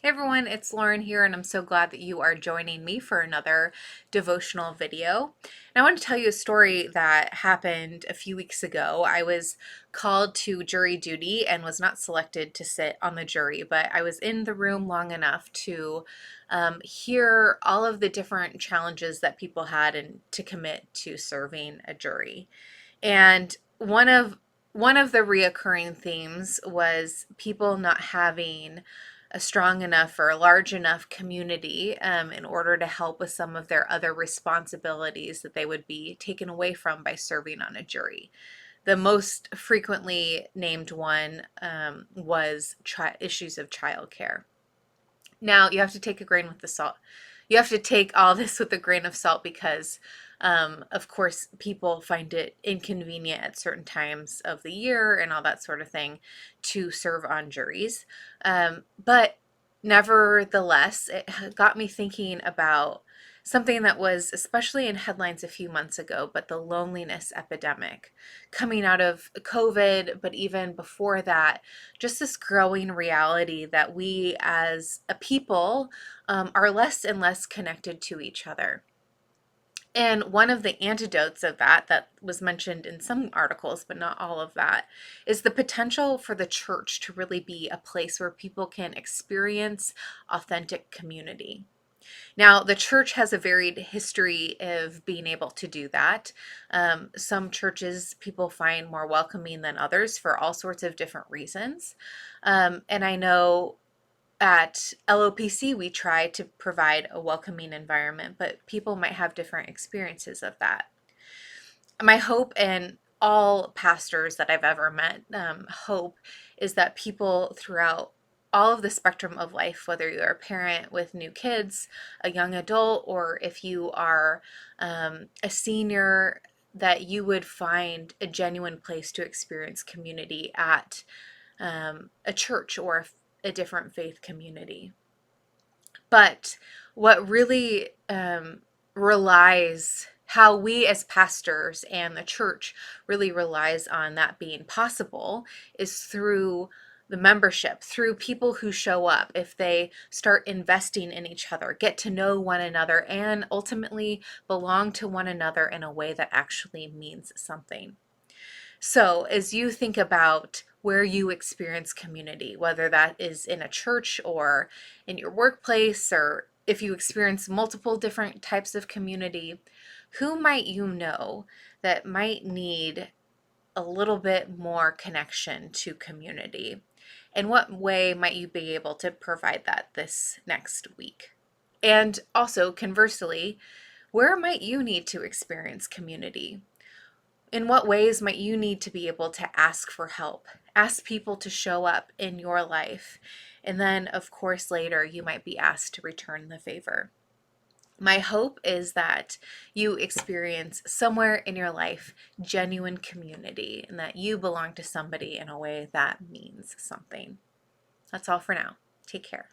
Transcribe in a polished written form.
Hey everyone, it's Lauren here, and I'm so glad that you are joining me for another devotional video. And I want to tell you a story that happened a few weeks ago. I was called to jury duty and was not selected to sit on the jury, but I was in the room long enough to hear all of the different challenges that people had and to commit to serving a jury. And one of the reoccurring themes was people not having a strong enough or a large enough community in order to help with some of their other responsibilities that they would be taken away from by serving on a jury. The most frequently named one was issues of childcare. Now, you have to take a grain with the salt. You have to take all this with a grain of salt because, of course, people find it inconvenient at certain times of the year and all that sort of thing to serve on juries. But nevertheless, it got me thinking about something that was especially in headlines a few months ago, but the loneliness epidemic coming out of COVID, but even before that, just this growing reality that we as a people are less and less connected to each other. And one of the antidotes of that was mentioned in some articles, but not all of that, is the potential for the church to really be a place where people can experience authentic community. Now, the church has a varied history of being able to do that. Some churches people find more welcoming than others for all sorts of different reasons. And I know at LOPC we try to provide a welcoming environment, but people might have different experiences of that. My hope, and all pastors that I've ever met hope, is that people throughout all of the spectrum of life, whether you're a parent with new kids, a young adult, or if you are a senior, that you would find a genuine place to experience community at a church or a different faith community. But what really relies, how we as pastors and the church really relies on that being possible, is through the membership, through people who show up. If they start investing in each other, get to know one another, and ultimately belong to one another in a way that actually means something. So, as you think about where you experience community, whether that is in a church or in your workplace, or if you experience multiple different types of community, who might you know that might need a little bit more connection to community? In what way might you be able to provide that this next week? And also, conversely, where might you need to experience community? In what ways might you need to be able to ask for help? Ask people to show up in your life. And then, of course, later you might be asked to return the favor. My hope is that you experience somewhere in your life genuine community and that you belong to somebody in a way that means something. That's all for now. Take care.